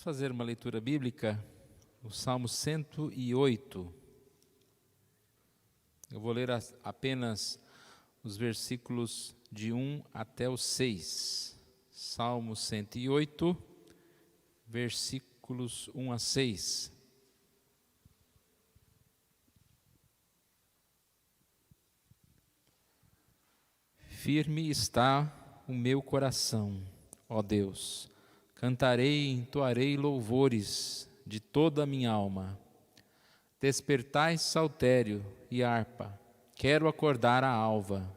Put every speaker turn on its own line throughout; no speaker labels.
Vamos fazer uma leitura bíblica, o Salmo 108. Eu vou ler apenas os versículos de 1 até o 6. Salmo 108, versículos 1 a 6. Firme está o meu coração, ó Deus. Cantarei e entoarei louvores de toda a minha alma. Despertai saltério e harpa, quero acordar a alva.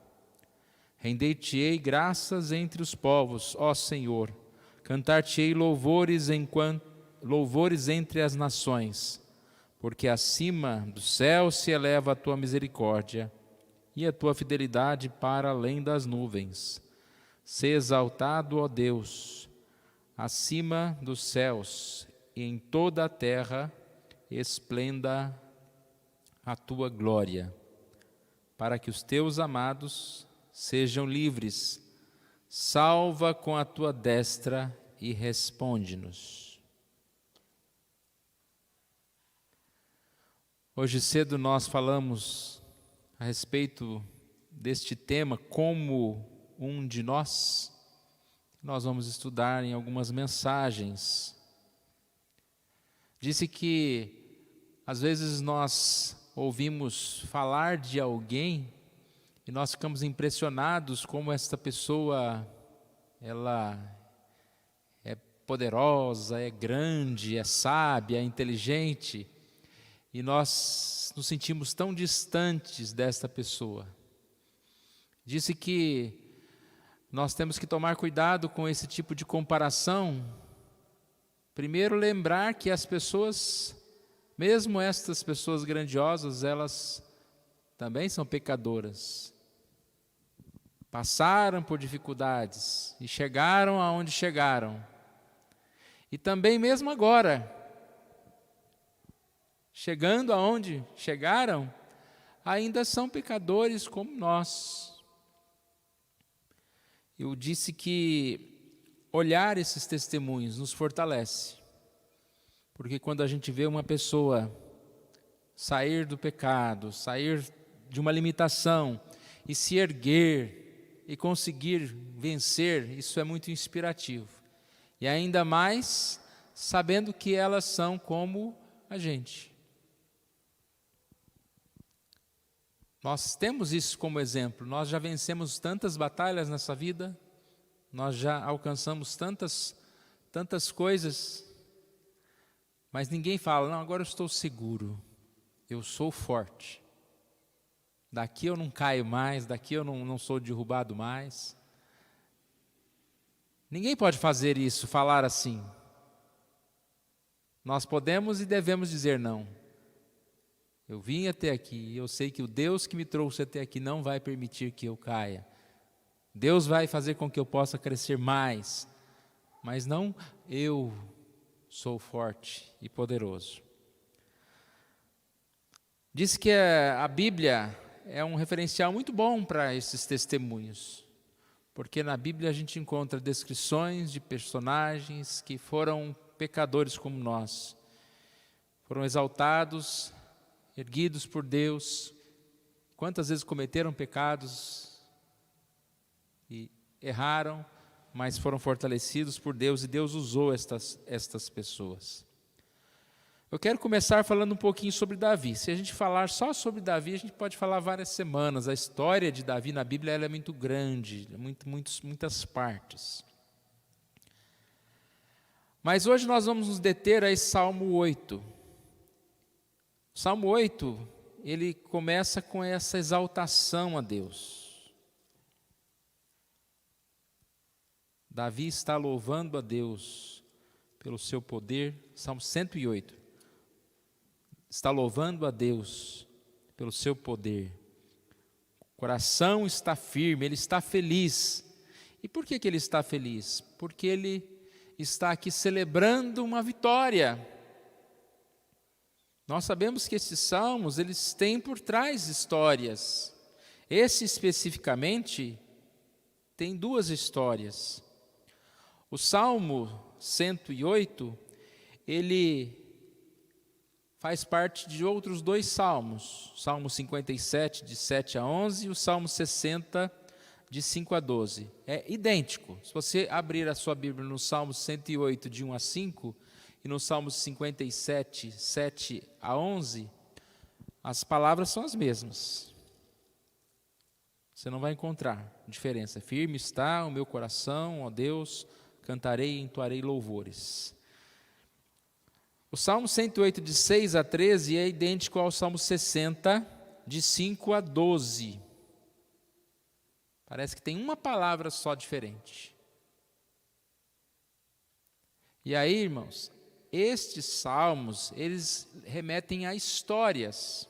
Render-te-ei graças entre os povos, ó Senhor. Cantar-te-ei louvores entre as nações, porque acima do céu se eleva a tua misericórdia e a tua fidelidade para além das nuvens. Sê exaltado, ó Deus, acima dos céus, e em toda a terra esplenda a tua glória, para que os teus amados sejam livres. Salva com a tua destra e responde-nos. Hoje cedo nós falamos a respeito deste tema, como um de nós. Nós vamos estudar em algumas mensagens. Disse que às vezes nós ouvimos falar de alguém e nós ficamos impressionados como esta pessoa, ela é poderosa, é grande, é sábia, é inteligente, e nós nos sentimos tão distantes desta pessoa. Disse que nós temos que tomar cuidado com esse tipo de comparação. Primeiro, lembrar que as pessoas, mesmo estas pessoas grandiosas, elas também são pecadoras. Passaram por dificuldades e chegaram aonde chegaram. E também mesmo agora, chegando aonde chegaram, ainda são pecadores como nós. Eu disse que olhar esses testemunhos nos fortalece, porque quando a gente vê uma pessoa sair do pecado, sair de uma limitação e se erguer e conseguir vencer, isso é muito inspirativo. E ainda mais sabendo que elas são como a gente. Nós temos isso como exemplo, nós já vencemos tantas batalhas nessa vida, nós já alcançamos tantas coisas, mas ninguém fala, não, agora eu estou seguro, eu sou forte, daqui eu não caio mais, daqui eu não sou derrubado mais. Ninguém pode fazer isso, falar assim. Nós podemos e devemos dizer não. Eu vim até aqui e eu sei que o Deus que me trouxe até aqui não vai permitir que eu caia. Deus vai fazer com que eu possa crescer mais, mas não eu sou forte e poderoso. Diz que a Bíblia é um referencial muito bom para esses testemunhos, porque na Bíblia a gente encontra descrições de personagens que foram pecadores como nós, foram exaltados, erguidos por Deus, quantas vezes cometeram pecados e erraram, mas foram fortalecidos por Deus e Deus usou estas pessoas. Eu quero começar falando um pouquinho sobre Davi. Se a gente falar só sobre Davi, a gente pode falar várias semanas. A história de Davi na Bíblia ela é muito grande, muitas partes. Mas hoje nós vamos nos deter a esse Salmo 8. O Salmo 8, ele começa com essa exaltação a Deus. Davi está louvando a Deus pelo seu poder. Salmo 108. Está louvando a Deus pelo seu poder. O coração está firme, ele está feliz. E por que ele está feliz? Porque ele está aqui celebrando uma vitória. Nós sabemos que esses salmos, eles têm por trás histórias. Esse especificamente tem duas histórias. O Salmo 108, ele faz parte de outros dois salmos, Salmo 57, de 7 a 11, e o Salmo 60, de 5 a 12. É idêntico. Se você abrir a sua Bíblia no Salmo 108, de 1 a 5, e no Salmo 57, 7 a 11, as palavras são as mesmas. Você não vai encontrar diferença. Firme está o meu coração, ó Deus, cantarei e entoarei louvores. O Salmo 108, de 6 a 13, é idêntico ao Salmo 60, de 5 a 12. Parece que tem uma palavra só diferente. E aí, irmãos, estes salmos, eles remetem a histórias.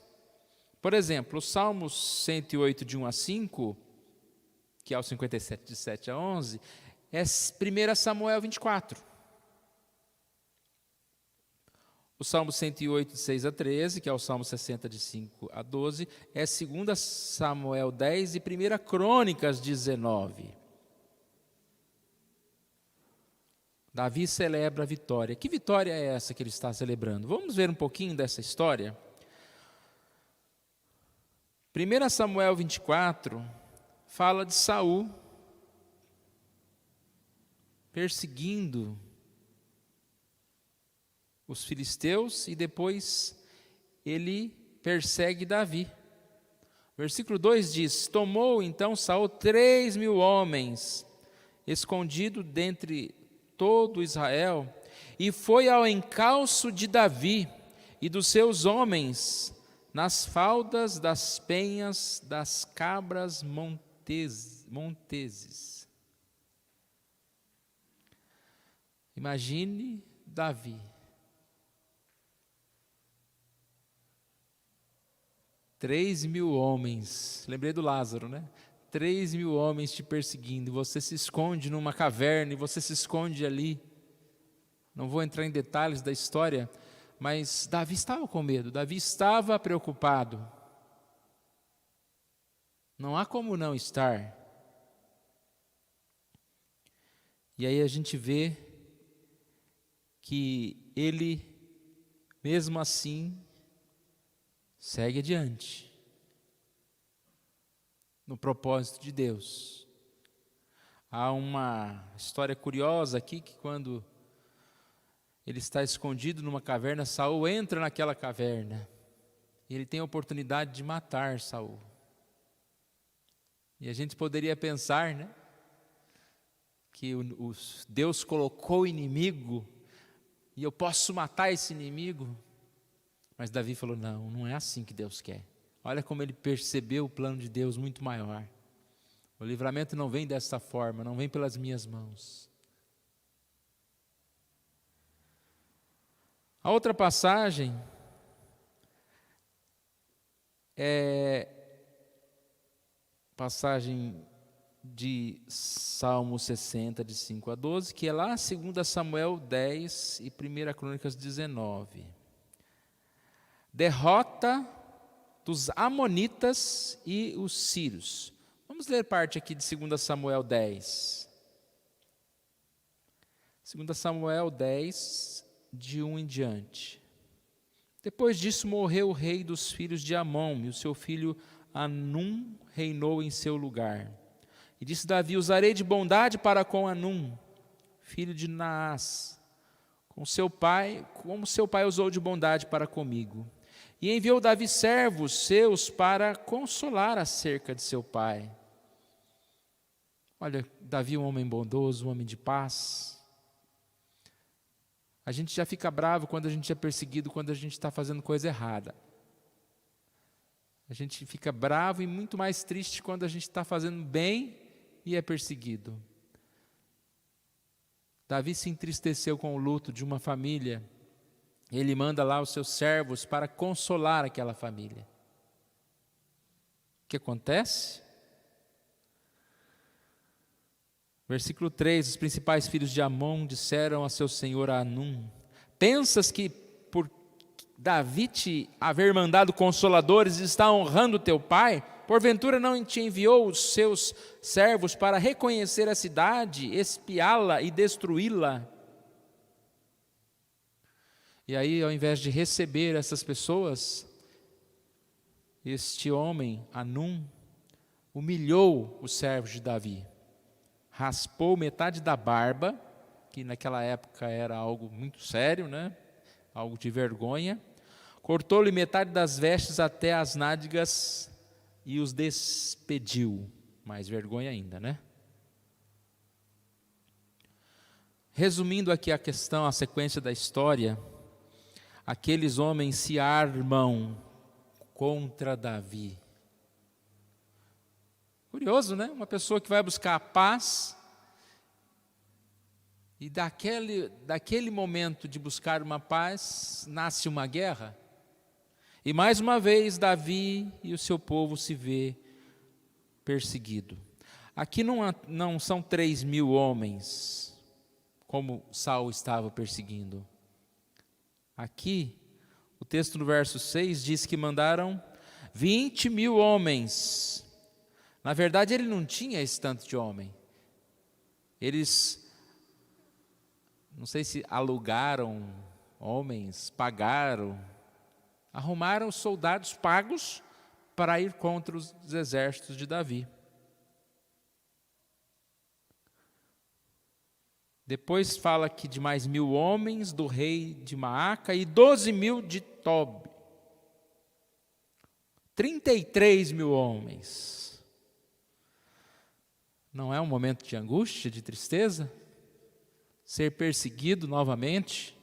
Por exemplo, o Salmo 108, de 1 a 5, que é o 57, de 7 a 11, é 1 Samuel 24. O Salmo 108, de 6 a 13, que é o Salmo 60, de 5 a 12, é 2 Samuel 10 e 1 Crônicas 19. Davi celebra a vitória. Que vitória é essa que ele está celebrando? Vamos ver um pouquinho dessa história? 1 Samuel 24 fala de Saul perseguindo os filisteus e depois ele persegue Davi. Versículo 2 diz: tomou então Saul 3.000 homens, escondido dentre todo Israel, e foi ao encalço de Davi e dos seus homens, nas faldas das penhas das cabras monteses. Imagine Davi. 3.000 homens, lembrei do Lázaro, né? 3.000 homens te perseguindo, você se esconde numa caverna e você se esconde ali. Não vou entrar em detalhes da história, mas Davi estava com medo, Davi estava preocupado. Não há como não estar. E aí a gente vê que ele, mesmo assim, segue adiante, no propósito de Deus. Há uma história curiosa aqui, que quando ele está escondido numa caverna, Saul entra naquela caverna, e ele tem a oportunidade de matar Saul. E a gente poderia pensar, né, que Deus colocou o inimigo, e eu posso matar esse inimigo. Mas Davi falou, não é assim que Deus quer. Olha como ele percebeu o plano de Deus muito maior. O livramento não vem dessa forma, não vem pelas minhas mãos. A outra passagem é passagem de Salmo 60, de 5 a 12, que é lá 2 Samuel 10 e 1 Crônicas 19. Derrota dos amonitas e os sírios. Vamos ler parte aqui de 2 Samuel 10. 2 Samuel 10, de 1 em diante. Depois disso morreu o rei dos filhos de Amon, e o seu filho Anum reinou em seu lugar. E disse Davi: usarei de bondade para com Anum, filho de Naás, como seu pai usou de bondade para comigo. E enviou Davi servos seus para consolar acerca de seu pai. Olha, Davi, um homem bondoso, um homem de paz. A gente já fica bravo quando a gente é perseguido, quando a gente está fazendo coisa errada. A gente fica bravo e muito mais triste quando a gente está fazendo bem e é perseguido. Davi se entristeceu com o luto de uma família. Ele manda lá os seus servos para consolar aquela família. O que acontece? Versículo 3, os principais filhos de Amon disseram a seu senhor Anum: pensas que por Davi te haver mandado consoladores está honrando teu pai? Porventura não te enviou os seus servos para reconhecer a cidade, espiá-la e destruí-la? E aí, ao invés de receber essas pessoas, este homem, Hanum, humilhou os servos de Davi. Raspou metade da barba, que naquela época era algo muito sério, né? Algo de vergonha. Cortou-lhe metade das vestes até as nádegas e os despediu. Mais vergonha ainda, né? Resumindo aqui a questão, a sequência da história, aqueles homens se armam contra Davi. Curioso, né? Uma pessoa que vai buscar a paz e daquele momento de buscar uma paz, nasce uma guerra. E mais uma vez Davi e o seu povo se vê perseguido. Aqui não são 3.000 homens, como Saul estava perseguindo. Aqui, o texto no verso 6 diz que mandaram 20.000 homens. Na verdade, ele não tinha esse tanto de homem. Eles, não sei se alugaram homens, pagaram, arrumaram soldados pagos para ir contra os exércitos de Davi. Depois fala aqui de mais 1.000 homens do rei de Maaca e 12.000 de Tob. 33.000 homens. Não é um momento de angústia, de tristeza? Ser perseguido novamente?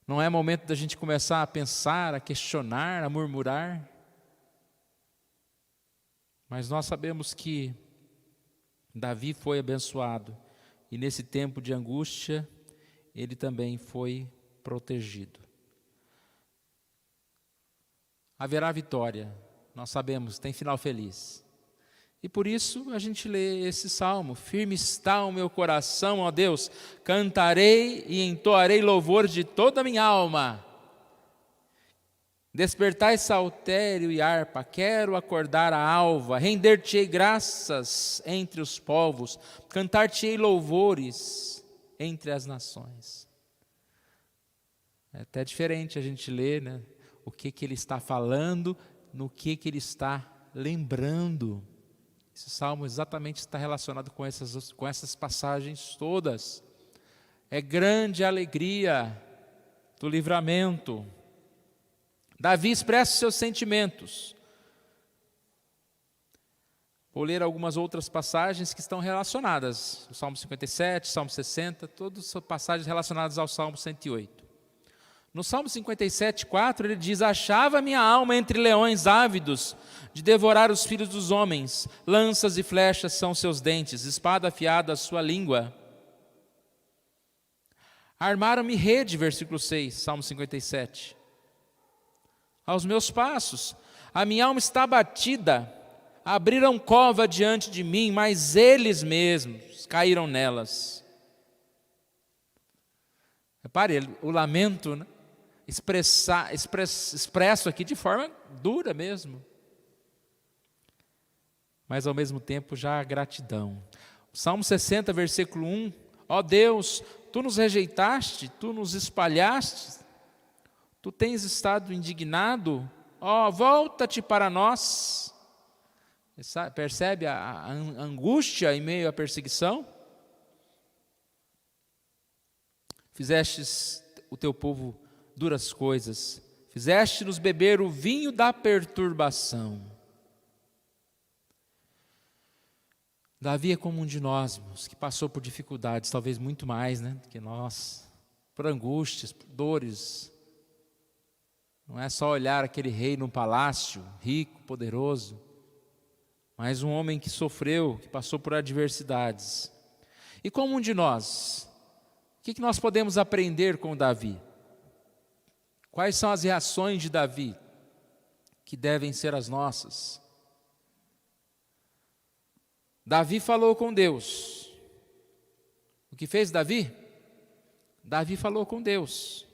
Não é momento da gente começar a pensar, a questionar, a murmurar? Mas nós sabemos que Davi foi abençoado. E nesse tempo de angústia, ele também foi protegido. Haverá vitória, nós sabemos, tem final feliz. E por isso a gente lê esse salmo: firme está o meu coração, ó Deus, cantarei e entoarei louvor de toda a minha alma. Despertai saltério e harpa, quero acordar a alva, render-te-ei graças entre os povos, cantar-te-ei louvores entre as nações. É até diferente a gente ler, né, o que ele está falando, no que ele está lembrando. Esse salmo exatamente está relacionado com essas passagens todas. É grande a alegria do livramento. Davi expressa os seus sentimentos. Vou ler algumas outras passagens que estão relacionadas. O Salmo 57, Salmo 60, todas são passagens relacionadas ao Salmo 108. No Salmo 57, 4, ele diz: achava minha alma entre leões ávidos de devorar os filhos dos homens. Lanças e flechas são seus dentes, espada afiada a sua língua. Armaram-me rede, versículo 6, Salmo 57. Aos meus passos, a minha alma está abatida, abriram cova diante de mim, mas eles mesmos caíram nelas. Repare, o lamento, né? Expresso aqui de forma dura mesmo, mas ao mesmo tempo já a gratidão. O Salmo 60, versículo 1, ó Deus, tu nos rejeitaste, tu nos espalhaste, tu tens estado indignado, ó, volta-te para nós. Percebe a angústia em meio à perseguição? Fizestes o teu povo duras coisas, fizeste-nos beber o vinho da perturbação. Davi é como um de nós, irmãos, que passou por dificuldades, talvez muito mais, né, que nós, por angústias, por dores. Não é só olhar aquele rei num palácio, rico, poderoso, mas um homem que sofreu, que passou por adversidades. E como um de nós, o que nós podemos aprender com Davi? Quais são as reações de Davi que devem ser as nossas? Davi falou com Deus. O que fez Davi? Davi falou com Deus.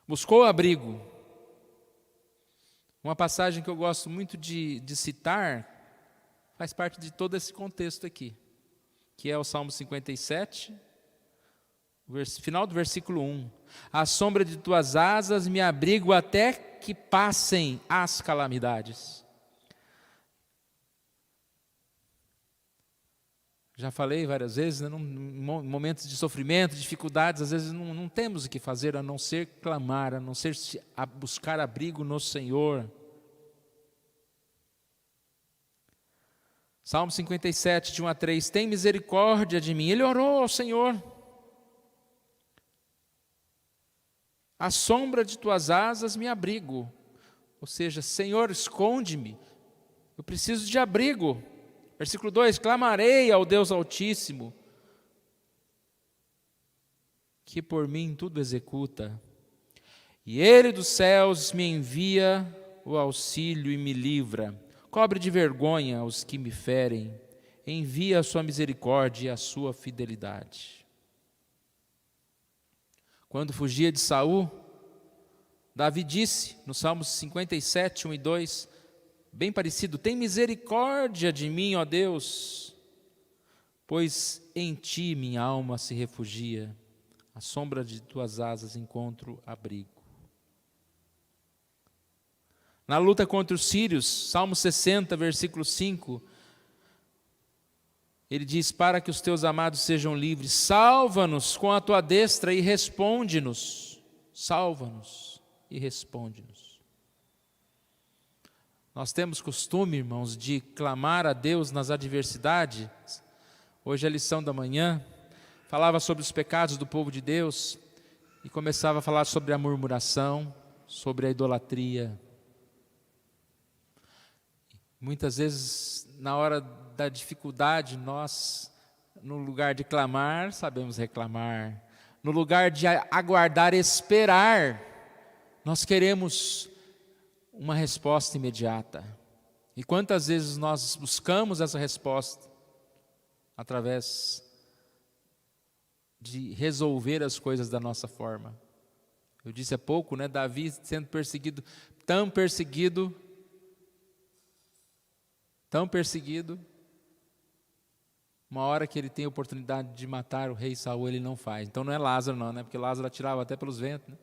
Buscou abrigo. Uma passagem que eu gosto muito de citar, faz parte de todo esse contexto aqui, que é o Salmo 57, Final do versículo 1. À sombra de tuas asas me abrigo até que passem as calamidades. Já falei várias vezes, né, em momentos de sofrimento, dificuldades, às vezes não temos o que fazer a não ser clamar, a não ser buscar abrigo no Senhor. Salmo 57, de 1 a 3, tem misericórdia de mim. Ele orou ao Senhor. À sombra de tuas asas me abrigo. Ou seja, Senhor, esconde-me. Eu preciso de abrigo. Versículo 2, clamarei ao Deus Altíssimo, que por mim tudo executa. E Ele dos céus me envia o auxílio e me livra. Cobre de vergonha os que me ferem. Envia a sua misericórdia e a sua fidelidade. Quando fugia de Saul, Davi disse, no Salmos 57, 1 e 2, bem parecido, tem misericórdia de mim, ó Deus, pois em ti minha alma se refugia, à sombra de tuas asas encontro abrigo. Na luta contra os sírios, Salmo 60, versículo 5, ele diz, para que os teus amados sejam livres, salva-nos com a tua destra e responde-nos. Salva-nos e responde-nos. Nós temos costume, irmãos, de clamar a Deus nas adversidades. Hoje a lição da manhã falava sobre os pecados do povo de Deus e começava a falar sobre a murmuração, sobre a idolatria. Muitas vezes, na hora da dificuldade, nós, no lugar de clamar, sabemos reclamar. No lugar de aguardar, esperar, nós queremos uma resposta imediata. E quantas vezes nós buscamos essa resposta através de resolver as coisas da nossa forma. Eu disse há pouco, né, Davi sendo perseguido, tão perseguido, uma hora que ele tem a oportunidade de matar o rei Saul, ele não faz. Então não é Lázaro não, né? Porque Lázaro atirava até pelos ventos, né?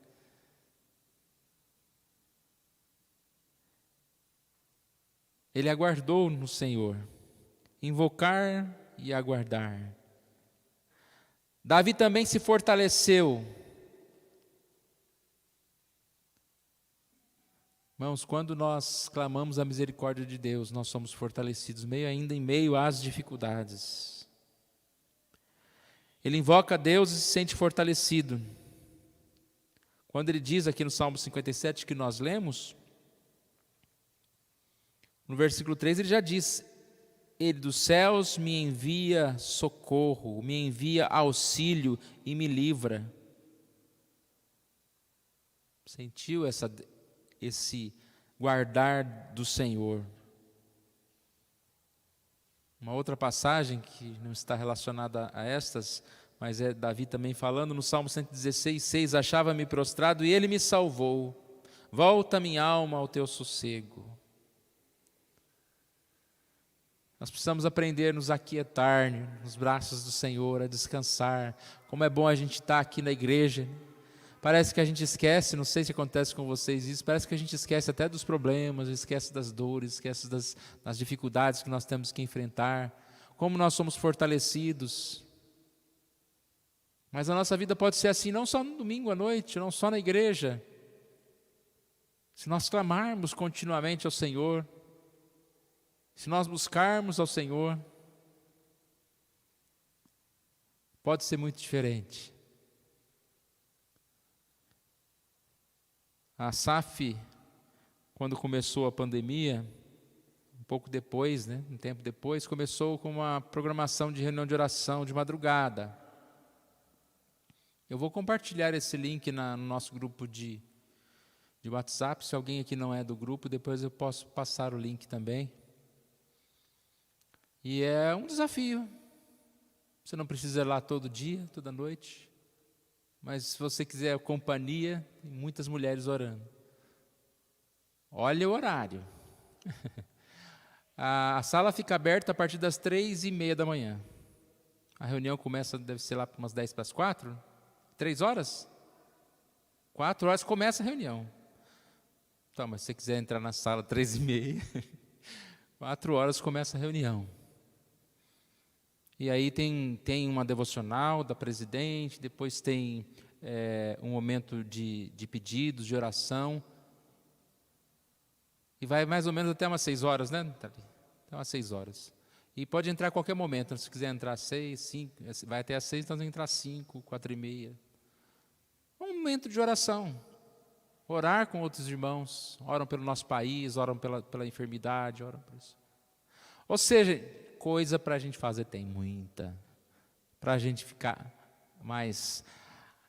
Ele aguardou no Senhor. Invocar e aguardar. Davi também se fortaleceu. Irmãos, quando nós clamamos a misericórdia de Deus, nós somos fortalecidos, ainda em meio às dificuldades. Ele invoca a Deus e se sente fortalecido. Quando ele diz aqui no Salmo 57 que nós lemos, no versículo 3 ele já diz, Ele dos céus me envia socorro, me envia auxílio e me livra. Sentiu esse guardar do Senhor? Uma outra passagem que não está relacionada a estas, mas é Davi também falando no Salmo 116, 6, achava-me prostrado e Ele me salvou. Volta minha alma ao teu sossego. Nós precisamos aprender a nos aquietar nos braços do Senhor, a descansar. Como é bom a gente estar aqui na igreja. Parece que a gente esquece, não sei se acontece com vocês isso, parece que a gente esquece até dos problemas, esquece das dores, esquece das dificuldades que nós temos que enfrentar. Como nós somos fortalecidos. Mas a nossa vida pode ser assim, não só no domingo à noite, não só na igreja. Se nós clamarmos continuamente ao Senhor, se nós buscarmos ao Senhor, pode ser muito diferente. A SAF, quando começou a pandemia, um pouco depois, um tempo depois, começou com uma programação de reunião de oração de madrugada. Eu vou compartilhar esse link no nosso grupo de WhatsApp. Se alguém aqui não é do grupo, depois eu posso passar o link também. E é um desafio. Você não precisa ir lá todo dia, toda noite. Mas se você quiser companhia, tem muitas mulheres orando. Olha o horário. A sala fica aberta a partir das 3:30 da manhã. A reunião começa, deve ser lá para umas 10 para as 4. 3 horas? 4 horas começa a reunião. Então, mas se você quiser entrar na sala 3h30, 4 horas começa a reunião. E aí tem uma devocional da presidente, depois tem um momento de pedidos, de oração. E vai mais ou menos até umas 6 horas, né? Até umas 6 horas. E pode entrar a qualquer momento. Se quiser entrar às 6, 5, vai até às 6, então tem que entrar às 5, 4h30. Um momento de oração. Orar com outros irmãos. Oram pelo nosso país, oram pela enfermidade, oram por isso. Ou seja, coisa para a gente fazer tem muita. Para a gente ficar mais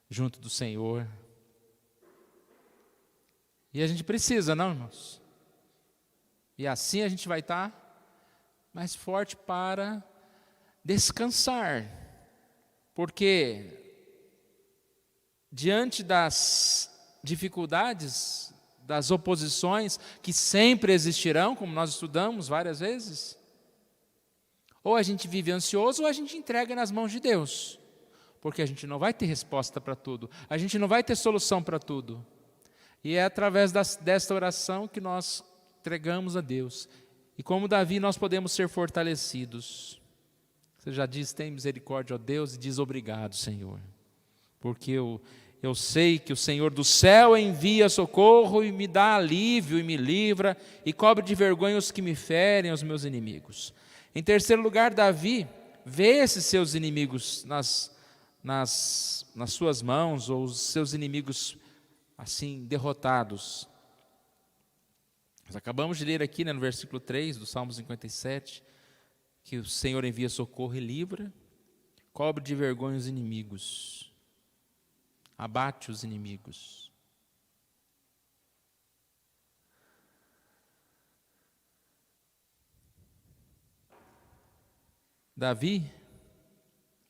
junto do Senhor. E a gente precisa, não, irmãos? E assim a gente vai estar mais forte para descansar. Porque diante das dificuldades, das oposições que sempre existirão, como nós estudamos várias vezes, ou a gente vive ansioso ou a gente entrega nas mãos de Deus. Porque a gente não vai ter resposta para tudo, a gente não vai ter solução para tudo. E é através desta oração que nós entregamos a Deus. E como Davi nós podemos ser fortalecidos. Você já diz, tem misericórdia, ó Deus, e diz obrigado, Senhor. Porque eu sei que o Senhor do céu envia socorro e me dá alívio e me livra e cobre de vergonha os que me ferem, os meus inimigos. Em terceiro lugar, Davi vê esses seus inimigos nas suas mãos, ou os seus inimigos assim derrotados. Nós acabamos de ler aqui, né, no versículo 3 do Salmo 57, que o Senhor envia socorro e livra, cobre de vergonha os inimigos, abate os inimigos. Davi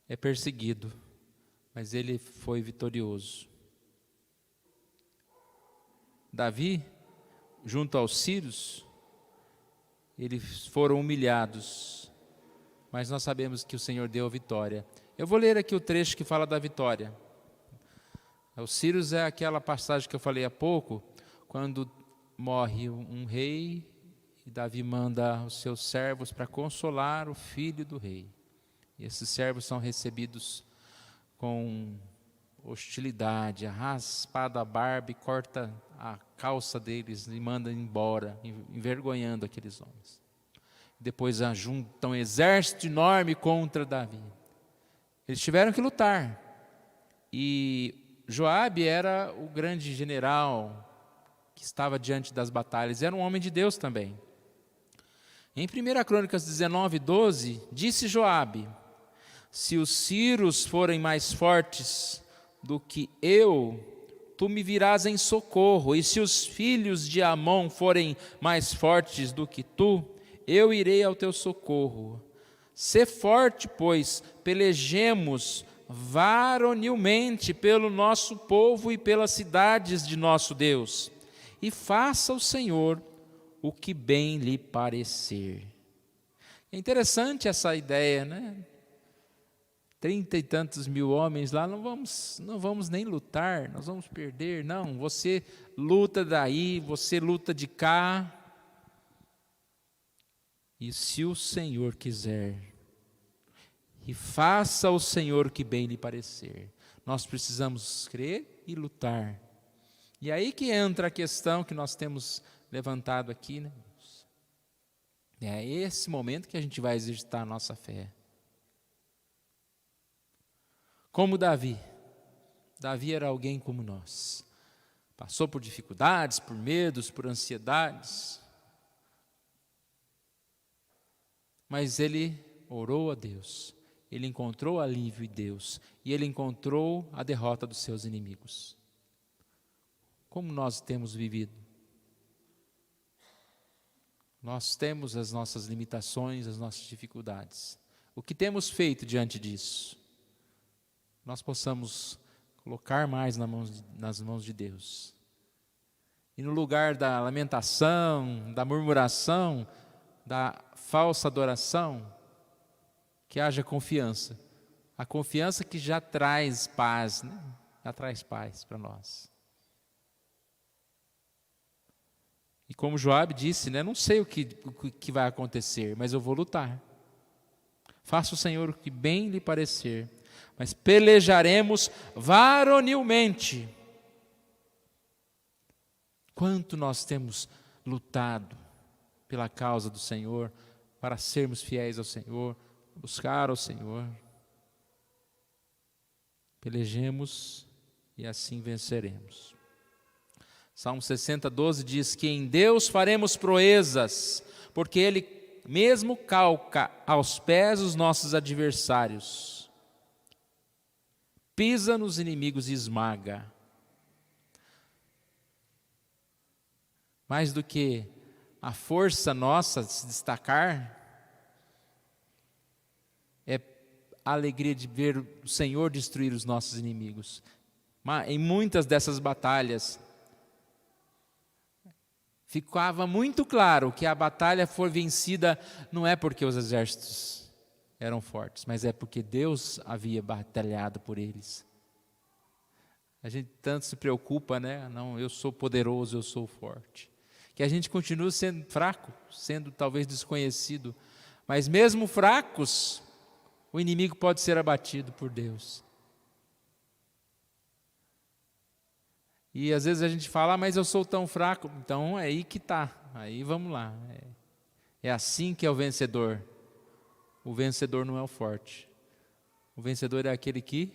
é perseguido, mas ele foi vitorioso. Davi, junto aos sírios, eles foram humilhados, mas nós sabemos que o Senhor deu a vitória. Eu vou ler aqui o trecho que fala da vitória. Os sírios é aquela passagem que eu falei há pouco, quando morre um rei, e Davi manda os seus servos para consolar o filho do rei. E esses servos são recebidos com hostilidade, raspada a barba e corta a calça deles e manda embora, envergonhando aqueles homens. Depois ajuntam um exército enorme contra Davi. Eles tiveram que lutar. E Joabe era o grande general que estava diante das batalhas, era um homem de Deus também. Em 1 Crônicas 19:12, disse Joabe: se os sírios forem mais fortes do que eu, tu me virás em socorro, e se os filhos de Amon forem mais fortes do que tu, eu irei ao teu socorro. Sê forte, pois, pelejemos varonilmente pelo nosso povo e pelas cidades de nosso Deus, e faça o Senhor o que bem lhe parecer. É interessante essa ideia, né? 30 e tantos mil homens lá, não vamos nem lutar, nós vamos perder. Não, você luta daí, você luta de cá. E se o Senhor quiser, e faça o Senhor o que bem lhe parecer. Nós precisamos crer e lutar. E aí que entra a questão que nós temos levantado aqui, né? É esse momento que a gente vai exercitar a nossa fé. Como Davi. Davi era alguém como nós. Passou por dificuldades, por medos, por ansiedades. Mas ele orou a Deus. Ele encontrou alívio em Deus. E ele encontrou a derrota dos seus inimigos. Como nós temos vivido? Nós temos as nossas limitações, as nossas dificuldades. O que temos feito diante disso? Nós possamos colocar mais nas mãos de Deus. E no lugar da lamentação, da murmuração, da falsa adoração, que haja confiança. A confiança que já traz paz, né? ela traz paz para nós. E como Joabe disse, né, não sei o que vai acontecer, mas eu vou lutar. Faça o Senhor o que bem lhe parecer, mas pelejaremos varonilmente. Quanto nós temos lutado pela causa do Senhor, para sermos fiéis ao Senhor, buscar ao Senhor. Pelejemos e assim venceremos. Salmo 60, 12 diz que em Deus faremos proezas, porque Ele mesmo calca aos pés os nossos adversários, pisa nos inimigos e esmaga. Mais do que a força nossa de se destacar, é a alegria de ver o Senhor destruir os nossos inimigos. Em muitas dessas batalhas, ficava muito claro que a batalha foi vencida não é porque os exércitos eram fortes, mas é porque Deus havia batalhado por eles. A gente tanto se preocupa, né? Não, eu sou poderoso, eu sou forte. Que a gente continue sendo fraco, sendo talvez desconhecido, mas mesmo fracos, o inimigo pode ser abatido por Deus. E às vezes a gente fala, mas eu sou tão fraco. Então é aí que está, aí vamos lá. É assim que é o vencedor. O vencedor não é o forte. O vencedor é aquele que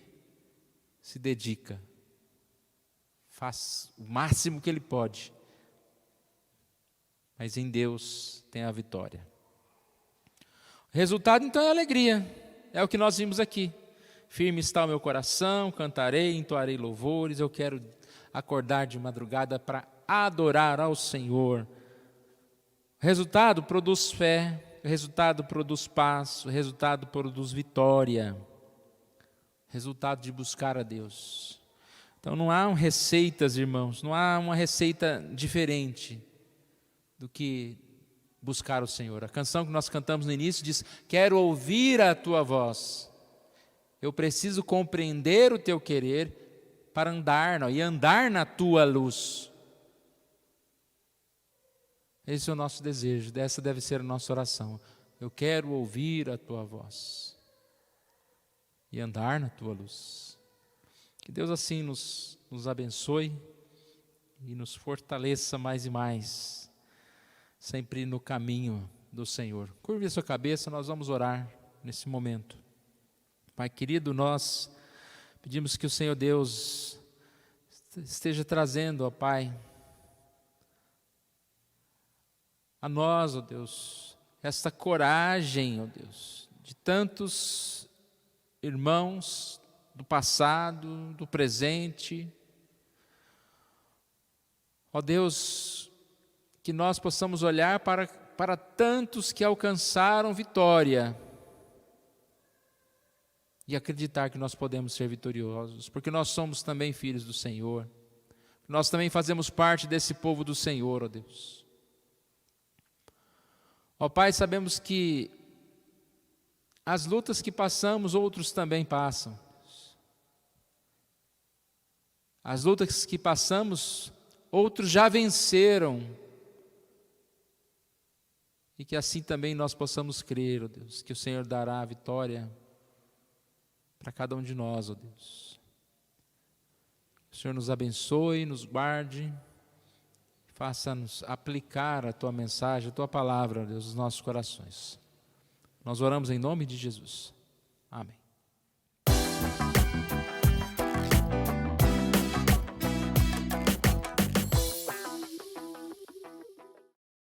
se dedica, faz o máximo que ele pode, mas em Deus tem a vitória. O resultado então é alegria, é o que nós vimos aqui. Firme está o meu coração, cantarei, entoarei louvores, eu quero acordar de madrugada para adorar ao Senhor. O resultado produz fé, o resultado produz paz, o resultado produz vitória, o resultado de buscar a Deus. Então não há receitas, irmãos, não há uma receita diferente do que buscar o Senhor. A canção que nós cantamos no início diz: quero ouvir a tua voz, eu preciso compreender o teu querer para andar e andar na tua luz. Esse é o nosso desejo, essa deve ser a nossa oração. Eu quero ouvir a tua voz e andar na tua luz. Que Deus assim nos abençoe e nos fortaleça mais e mais, sempre no caminho do Senhor. Curve a sua cabeça, nós vamos orar nesse momento. Pai querido, nós pedimos que o Senhor Deus esteja trazendo, ó Pai, a nós, ó Deus, esta coragem, ó Deus, de tantos irmãos do passado, do presente. Ó Deus, que nós possamos olhar para tantos que alcançaram vitória e acreditar que nós podemos ser vitoriosos, porque nós somos também filhos do Senhor, nós também fazemos parte desse povo do Senhor, ó Deus. Ó Pai, sabemos que as lutas que passamos, outros também passam. As lutas que passamos, outros já venceram. E que assim também nós possamos crer, ó Deus, que o Senhor dará a vitória para cada um de nós, ó Deus. Que o Senhor nos abençoe, nos guarde, faça-nos aplicar a Tua mensagem, a Tua palavra, ó Deus, nos nossos corações. Nós oramos em nome de Jesus. Amém.